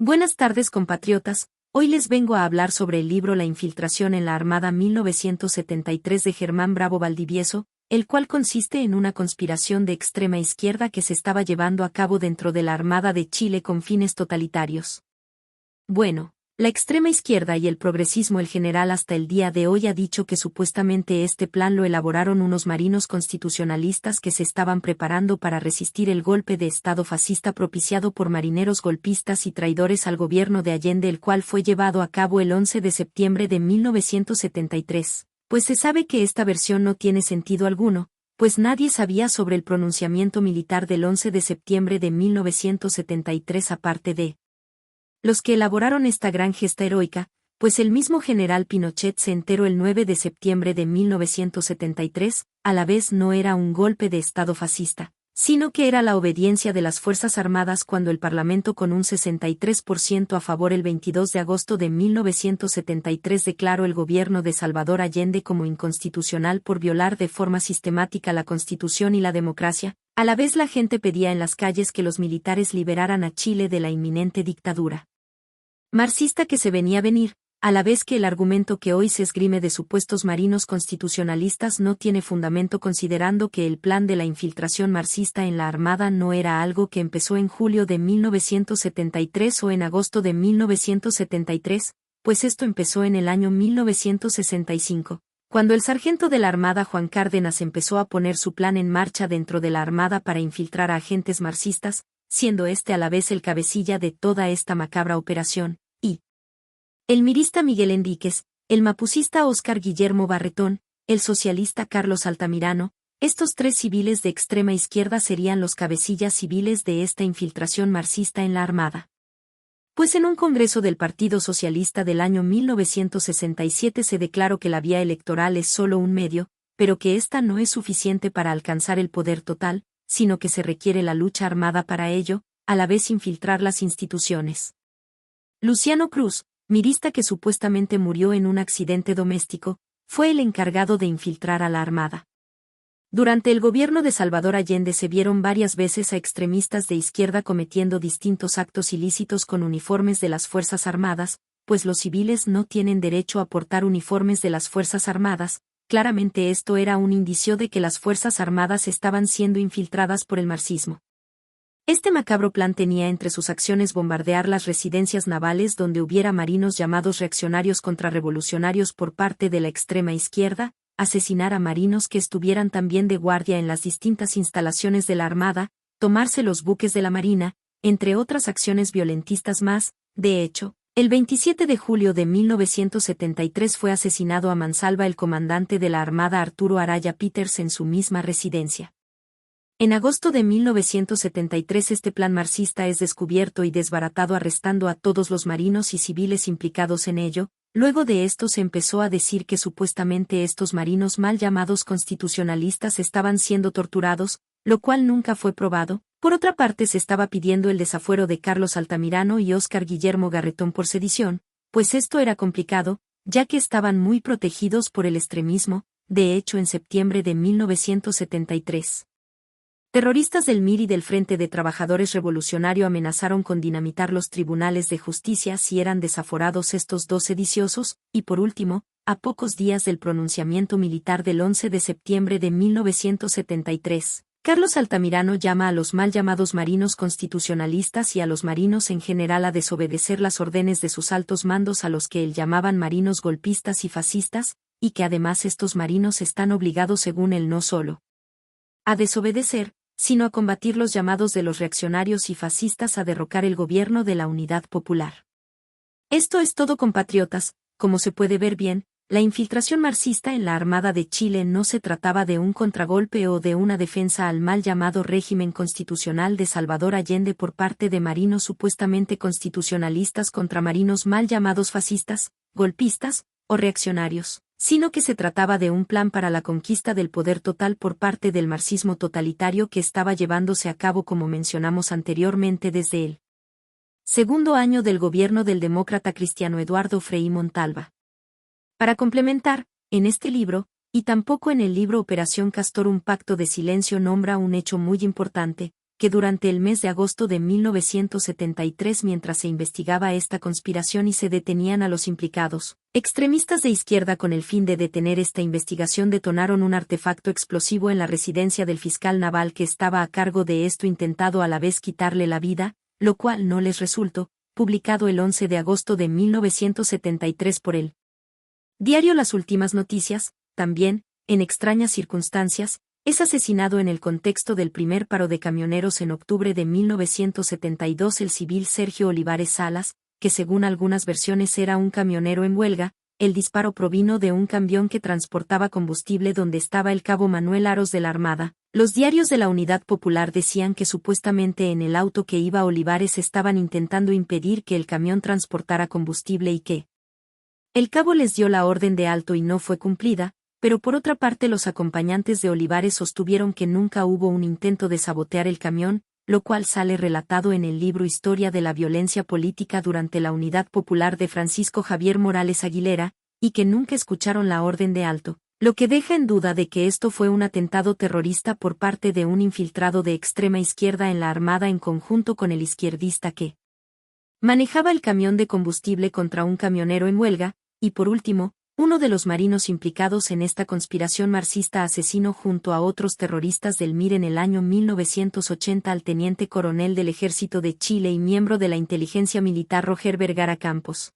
Buenas tardes, compatriotas. Hoy les vengo a hablar sobre el libro La infiltración en la Armada 1973 de Germán Bravo Valdivieso, el cual consiste en una conspiración de extrema izquierda que se estaba llevando a cabo dentro de la Armada de Chile con fines totalitarios. Bueno, la extrema izquierda y el progresismo en general hasta el día de hoy ha dicho que supuestamente este plan lo elaboraron unos marinos constitucionalistas que se estaban preparando para resistir el golpe de Estado fascista propiciado por marineros golpistas y traidores al gobierno de Allende, el cual fue llevado a cabo el 11 de septiembre de 1973. Pues se sabe que esta versión no tiene sentido alguno, pues nadie sabía sobre el pronunciamiento militar del 11 de septiembre de 1973 aparte de los que elaboraron esta gran gesta heroica, pues el mismo general Pinochet se enteró el 9 de septiembre de 1973, a la vez no era un golpe de Estado fascista, sino que era la obediencia de las Fuerzas Armadas cuando el Parlamento con un 63% a favor el 22 de agosto de 1973 declaró el gobierno de Salvador Allende como inconstitucional por violar de forma sistemática la Constitución y la democracia. A la vez la gente pedía en las calles que los militares liberaran a Chile de la inminente dictadura marxista que se venía a venir, a la vez que el argumento que hoy se esgrime de supuestos marinos constitucionalistas no tiene fundamento, considerando que el plan de la infiltración marxista en la Armada no era algo que empezó en julio de 1973 o en agosto de 1973, pues esto empezó en el año 1965. Cuando el sargento de la Armada Juan Cárdenas empezó a poner su plan en marcha dentro de la Armada para infiltrar a agentes marxistas, siendo este a la vez el cabecilla de toda esta macabra operación, y el mirista Miguel Enríquez, el mapucista Óscar Guillermo Barretón, el socialista Carlos Altamirano, estos tres civiles de extrema izquierda serían los cabecillas civiles de esta infiltración marxista en la Armada. Pues en un congreso del Partido Socialista del año 1967 se declaró que la vía electoral es solo un medio, pero que ésta no es suficiente para alcanzar el poder total, sino que se requiere la lucha armada para ello, a la vez infiltrar las instituciones. Luciano Cruz, mirista que supuestamente murió en un accidente doméstico, fue el encargado de infiltrar a la Armada. Durante el gobierno de Salvador Allende se vieron varias veces a extremistas de izquierda cometiendo distintos actos ilícitos con uniformes de las Fuerzas Armadas, pues los civiles no tienen derecho a portar uniformes de las Fuerzas Armadas. Claramente esto era un indicio de que las Fuerzas Armadas estaban siendo infiltradas por el marxismo. Este macabro plan tenía entre sus acciones bombardear las residencias navales donde hubiera marinos llamados reaccionarios contrarrevolucionarios por parte de la extrema izquierda, asesinar a marinos que estuvieran también de guardia en las distintas instalaciones de la Armada, tomarse los buques de la Marina, entre otras acciones violentistas más. De hecho, el 27 de julio de 1973 fue asesinado a mansalva el comandante de la Armada Arturo Araya Peters en su misma residencia. En agosto de 1973 este plan marxista es descubierto y desbaratado arrestando a todos los marinos y civiles implicados en ello. Luego de esto se empezó a decir que supuestamente estos marinos mal llamados constitucionalistas estaban siendo torturados, lo cual nunca fue probado. Por otra parte se estaba pidiendo el desafuero de Carlos Altamirano y Óscar Guillermo Barretón por sedición, pues esto era complicado, ya que estaban muy protegidos por el extremismo. De hecho en septiembre de 1973. Terroristas del MIR y del Frente de Trabajadores Revolucionario amenazaron con dinamitar los tribunales de justicia si eran desaforados estos dos sediciosos, y por último, a pocos días del pronunciamiento militar del 11 de septiembre de 1973, Carlos Altamirano llama a los mal llamados marinos constitucionalistas y a los marinos en general a desobedecer las órdenes de sus altos mandos a los que él llamaban marinos golpistas y fascistas, y que además estos marinos están obligados según él no solo a desobedecer, sino a combatir los llamados de los reaccionarios y fascistas a derrocar el gobierno de la Unidad Popular. Esto es todo, compatriotas. Como se puede ver bien, la infiltración marxista en la Armada de Chile no se trataba de un contragolpe o de una defensa al mal llamado régimen constitucional de Salvador Allende por parte de marinos supuestamente constitucionalistas contra marinos mal llamados fascistas, golpistas o reaccionarios, sino que se trataba de un plan para la conquista del poder total por parte del marxismo totalitario que estaba llevándose a cabo, como mencionamos anteriormente, desde el segundo año del gobierno del demócrata Cristiano Eduardo Frei Montalva. Para complementar, en este libro, y tampoco en el libro Operación Castor, un pacto de silencio nombra un hecho muy importante, que durante el mes de agosto de 1973, mientras se investigaba esta conspiración y se detenían a los implicados, extremistas de izquierda con el fin de detener esta investigación detonaron un artefacto explosivo en la residencia del fiscal naval que estaba a cargo de esto, intentando a la vez quitarle la vida, lo cual no les resultó, publicado el 11 de agosto de 1973 por el diario Las Últimas Noticias. También, en extrañas circunstancias, es asesinado en el contexto del primer paro de camioneros en octubre de 1972 el civil Sergio Olivares Salas, que según algunas versiones era un camionero en huelga. El disparo provino de un camión que transportaba combustible donde estaba el cabo Manuel Aros de la Armada. Los diarios de la Unidad Popular decían que supuestamente en el auto que iba Olivares estaban intentando impedir que el camión transportara combustible y que el cabo les dio la orden de alto y no fue cumplida. Pero por otra parte los acompañantes de Olivares sostuvieron que nunca hubo un intento de sabotear el camión, lo cual sale relatado en el libro Historia de la Violencia Política durante la Unidad Popular de Francisco Javier Morales Aguilera, y que nunca escucharon la orden de alto, lo que deja en duda de que esto fue un atentado terrorista por parte de un infiltrado de extrema izquierda en la Armada en conjunto con el izquierdista que manejaba el camión de combustible contra un camionero en huelga. Y por último, uno de los marinos implicados en esta conspiración marxista asesinó junto a otros terroristas del MIR en el año 1980 al teniente coronel del Ejército de Chile y miembro de la inteligencia militar Roger Vergara Campos.